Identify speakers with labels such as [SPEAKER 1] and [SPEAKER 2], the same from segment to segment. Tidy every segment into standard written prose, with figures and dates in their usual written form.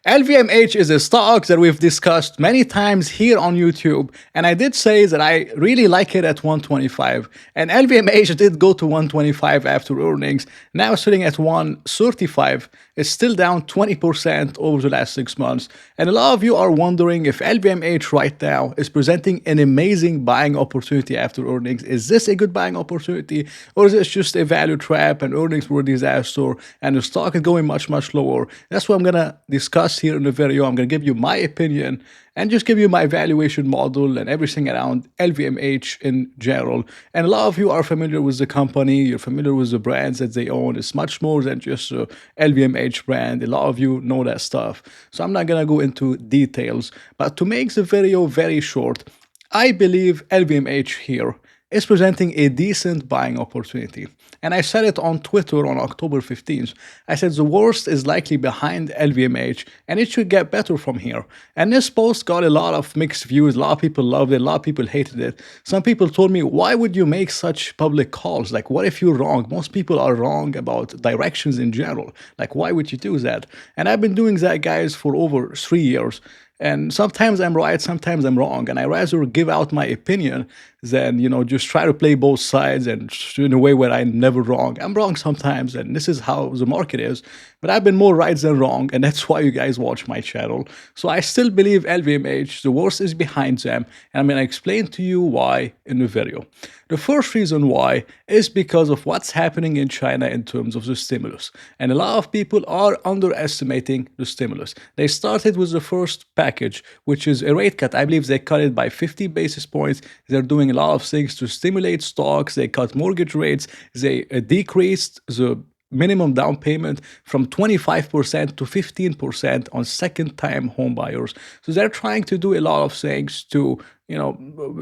[SPEAKER 1] LVMH is a stock that we've discussed many times here on YouTube, and I did say that I really like it at 125. And LVMH did go to 125 after earnings, now sitting at 135. It's still down 20% over the last 6 months. And a lot of you are wondering if LVMH right now is presenting an amazing buying opportunity after earnings. Is this a good buying opportunity, or is this just a value trap and earnings were a disaster and the stock is going much, much lower? That's what I'm gonna discuss here in the video. I'm going to give you my opinion and just give you my valuation model and everything around LVMH in general. And a lot of you are familiar with the company, you're familiar with the brands that they own. It's much more than just a LVMH brand. A lot of you know that stuff. So I'm not going to go into details, but to make the video very short, I believe LVMH here is presenting a decent buying opportunity. And I said it on Twitter on October 15th. I said the worst is likely behind LVMH and it should get better from here. And this post got a lot of mixed views. A lot of people loved it. A lot of people hated it. Some people told me, why would you make such public calls? Like, what if you're wrong? Most people are wrong about directions in general. Like, why would you do that? And I've been doing that, guys, for over 3 years. And sometimes I'm right, sometimes I'm wrong. And I rather give out my opinion than, just try to play both sides and in a way where I'm never wrong. I'm wrong sometimes, and this is how the market is. But I've been more right than wrong, and that's why you guys watch my channel. So I still believe LVMH, the worst is behind them, and I'm going to explain to you why in the video. The first reason why is because of what's happening in China in terms of the stimulus. And a lot of people are underestimating the stimulus. They started with the first package, which is a rate cut. I believe they cut it by 50 basis points. They're doing a lot of things to stimulate stocks. They cut mortgage rates. They decreased the minimum down payment from 25% to 15% on second-time home buyers. So they're trying to do a lot of things to,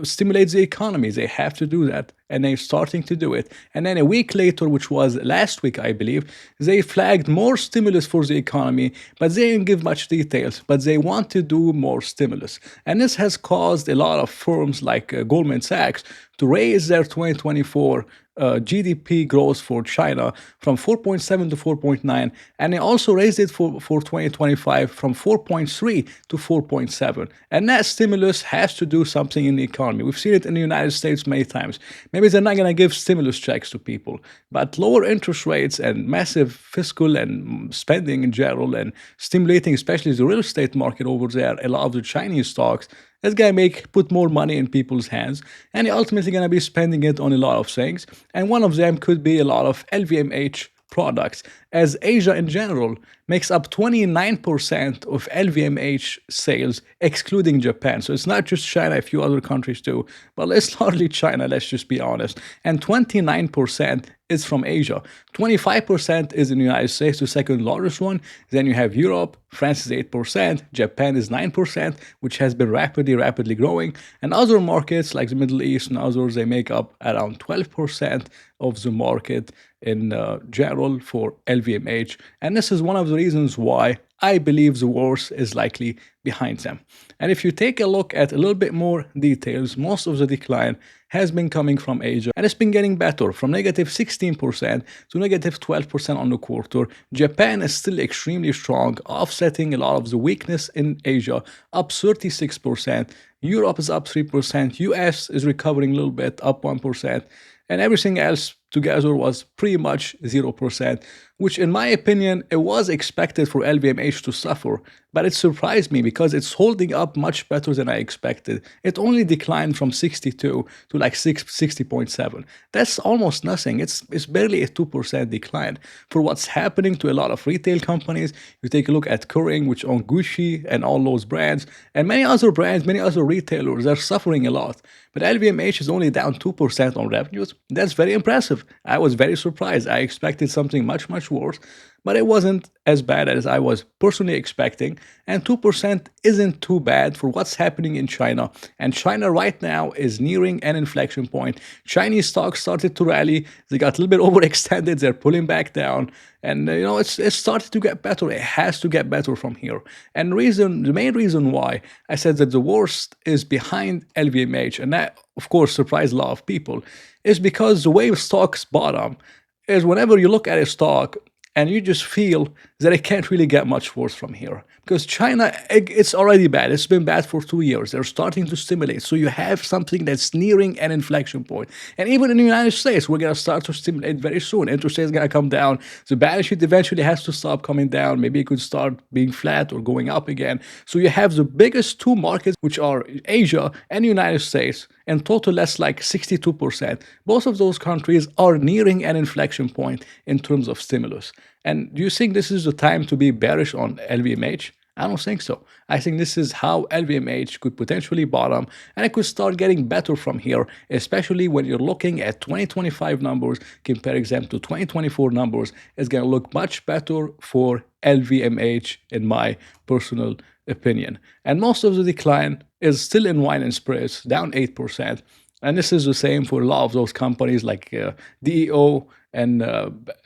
[SPEAKER 1] stimulate the economy. They have to do that, and they're starting to do it. And then a week later, which was last week, I believe, they flagged more stimulus for the economy, but they didn't give much details, but they want to do more stimulus. And this has caused a lot of firms like Goldman Sachs to raise their 2024 GDP growth for China from 4.7 to 4.9, and they also raised it for 2025 from 4.3 to 4.7. And that stimulus has to do something in the economy. We've seen it in the United States many times. Maybe they're not going to give stimulus checks to people, but lower interest rates and massive fiscal and spending in general and stimulating especially the real estate market over there, a lot of the Chinese stocks, that's going to put more money in people's hands, and they're ultimately going to be spending it on a lot of things. And one of them could be a lot of LVMH products, as Asia in general makes up 29% of LVMH sales, excluding Japan. So it's not just China, a few other countries too, but it's largely China, let's just be honest. And 29% is from Asia. 25% is in the United States, the second largest one. Then you have Europe, France is 8%, Japan is 9%, which has been rapidly growing. And other markets like the Middle East and others, they make up around 12% of the market in general for LVMH. And this is one of the reasons why I believe the worst is likely behind them. And if you take a look at a little bit more details, most of the decline has been coming from Asia, and it's been getting better from negative 16% to negative 12% on the quarter. Japan is still extremely strong, offsetting a lot of the weakness in Asia, up 36%. Europe is up 3%. US is recovering a little bit, up 1%. And everything else together was pretty much 0%, which in my opinion, it was expected for LVMH to suffer, but it surprised me because it's holding up much better than I expected. It only declined from 62 to like 60.7. That's almost nothing. It's barely a 2% decline. For what's happening to a lot of retail companies, you take a look at Kering, which own Gucci and all those brands, and many other brands, many other retailers, they're suffering a lot. But LVMH is only down 2% on revenues. That's very impressive. I was very surprised. I expected something much worse, but it wasn't as bad as I was personally expecting. And 2% isn't too bad for what's happening in China. And China right now is nearing an inflection point. Chinese stocks started to rally. They got a little bit overextended. They're pulling back down. And, it's started to get better. It has to get better from here. And the main reason why I said that the worst is behind LVMH, and that, of course, surprised a lot of people, is because the way stocks bottom is whenever you look at a stock, and you just feel that it can't really get much worse from here because China, it's already bad. It's been bad for 2 years. They're starting to stimulate, so you have something that's nearing an inflection point. And even in the United States, we're gonna start to stimulate very soon. Interest rates gonna come down. The balance sheet eventually has to stop coming down. Maybe it could start being flat or going up again. So you have the biggest two markets, which are Asia and the United States. In total, that's like 62%. Both of those countries are nearing an inflection point in terms of stimulus. And do you think this is the time to be bearish on LVMH? I don't think so. I think this is how LVMH could potentially bottom and it could start getting better from here, especially when you're looking at 2025 numbers, comparing them to 2024 numbers. It's going to look much better for LVMH, in my personal opinion. And most of the decline is still in wine and spirits, down 8%. And this is the same for a lot of those companies like DEO and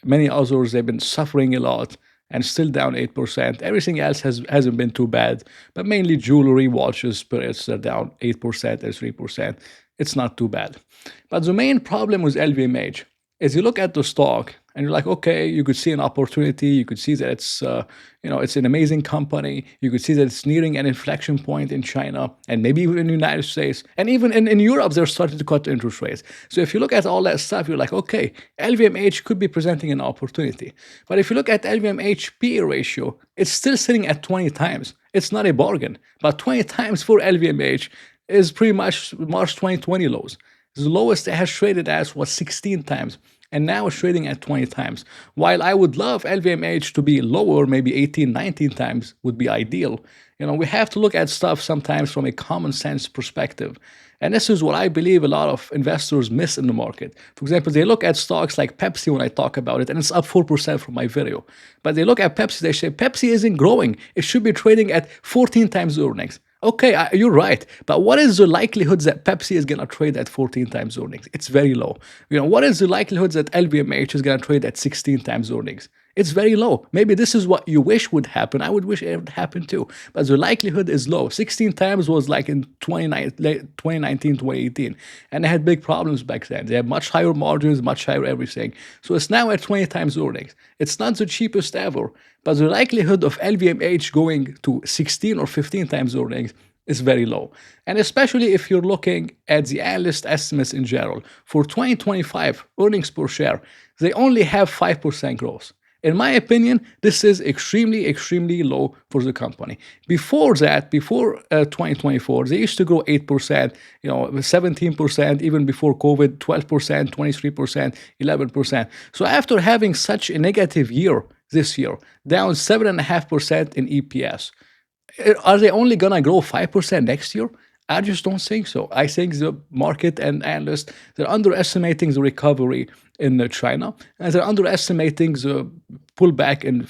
[SPEAKER 1] many others. They've been suffering a lot and still down 8%. Everything else hasn't been too bad, but mainly jewelry, watches, spirits are down 8% and 3%. It's not too bad. But the main problem with LVMH is you look at the stock and you're like, okay, you could see an opportunity. You could see that it's an amazing company. You could see that it's nearing an inflection point in China and maybe even in the United States. And even in Europe, they're starting to cut interest rates. So if you look at all that stuff, you're like, okay, LVMH could be presenting an opportunity. But if you look at LVMH PE ratio, it's still sitting at 20 times. It's not a bargain, but 20 times for LVMH is pretty much March 2020 lows. The lowest it has traded as was 16 times, and now it's trading at 20 times. While I would love LVMH to be lower, maybe 18, 19 times would be ideal. We have to look at stuff sometimes from a common sense perspective. And this is what I believe a lot of investors miss in the market. For example, they look at stocks like Pepsi when I talk about it, and it's up 4% from my video. But they look at Pepsi, they say, Pepsi isn't growing. It should be trading at 14 times earnings. Okay, you're right. But what is the likelihood that Pepsi is going to trade at 14 times earnings? It's very low. What is the likelihood that LVMH is going to trade at 16 times earnings? It's very low. Maybe this is what you wish would happen. I would wish it would happen too. But the likelihood is low. 16 times was like in 2019, 2018. And they had big problems back then. They had much higher margins, much higher everything. So it's now at 20 times earnings. It's not the cheapest ever. But the likelihood of LVMH going to 16 or 15 times earnings is very low. And especially if you're looking at the analyst estimates in general. For 2025 earnings per share, they only have 5% growth. In my opinion, this is extremely, extremely low for the company. Before that, before 2024, they used to grow 8%, 17%, even before COVID, 12%, 23%, 11%. So after having such a negative year this year, down 7.5% in EPS, are they only going to grow 5% next year? I just don't think so. I think the market and analysts, they're underestimating the recovery in China, and they're underestimating the pullback in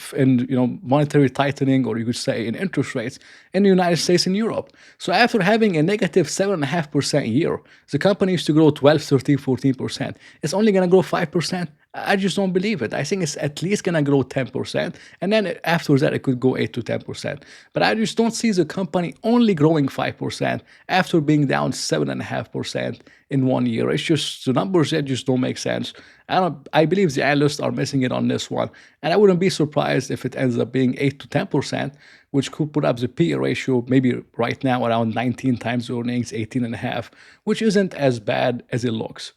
[SPEAKER 1] monetary tightening, or you could say in interest rates in the United States and Europe. So after having a negative 7.5% year, the company used to grow 12, 13, 14%. It's only going to grow 5%. I just don't believe it. I think it's at least going to grow 10%. And then after that, it could go 8 to 10%. But I just don't see the company only growing 5% after being down 7.5% in 1 year. It's just the numbers that just don't make sense. I believe the analysts are missing it on this one. And I wouldn't be surprised if it ends up being 8 to 10%, which could put up the PE ratio maybe right now around 19 times earnings, 18.5, which isn't as bad as it looks.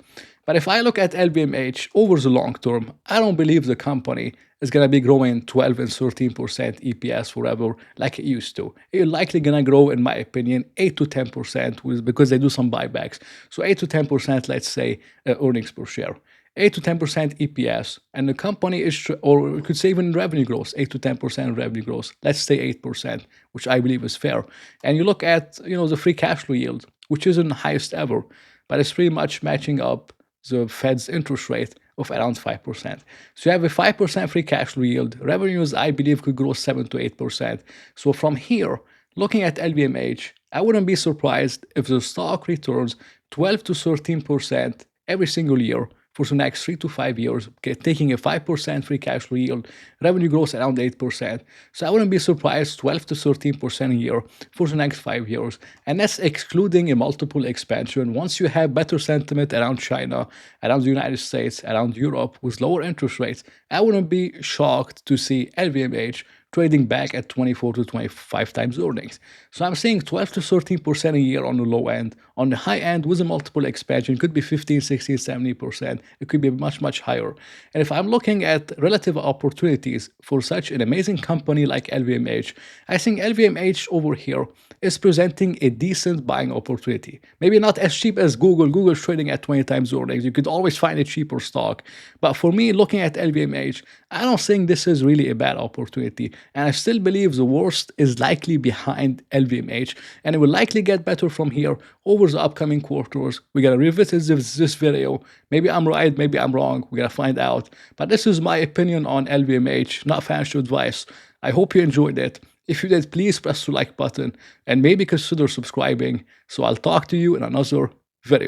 [SPEAKER 1] But if I look at LVMH over the long term, I don't believe the company is going to be growing 12 and 13% EPS forever like it used to. It's likely going to grow, in my opinion, 8 to 10% because they do some buybacks. So 8 to 10%, let's say, earnings per share. 8 to 10% EPS, and the company is, or we could say even revenue growth, 8 to 10% revenue growth. Let's say 8%, which I believe is fair. And you look at, the free cash flow yield, which isn't the highest ever, but it's pretty much matching up the Fed's interest rate of around 5%. So you have a 5% free cash flow yield. Revenues, I believe, could grow 7 to 8%. So from here, looking at LVMH, I wouldn't be surprised if the stock returns 12 to 13% every single year for the next 3 to 5 years, taking a 5% free cash flow yield, revenue growth around 8%. So I wouldn't be surprised 12 to 13% a year for the next 5 years. And that's excluding a multiple expansion. Once you have better sentiment around China, around the United States, around Europe with lower interest rates, I wouldn't be shocked to see LVMH trading back at 24 to 25 times earnings. So I'm saying 12 to 13% a year on the low end. On the high end, with a multiple expansion, could be 15, 16, 70%. It could be much, much higher. And if I'm looking at relative opportunities for such an amazing company like LVMH, I think LVMH over here is presenting a decent buying opportunity. Maybe not as cheap as Google. Google's trading at 20 times earnings. You could always find a cheaper stock. But for me, looking at LVMH, I don't think this is really a bad opportunity. And I still believe the worst is likely behind LVMH, and it will likely get better from here over the upcoming quarters. We're gonna revisit this video. Maybe I'm right, maybe I'm wrong. We're gonna find out. But this is my opinion on LVMH, not financial advice. I hope you enjoyed it. If you did, please press the like button and maybe consider subscribing. So I'll talk to you in another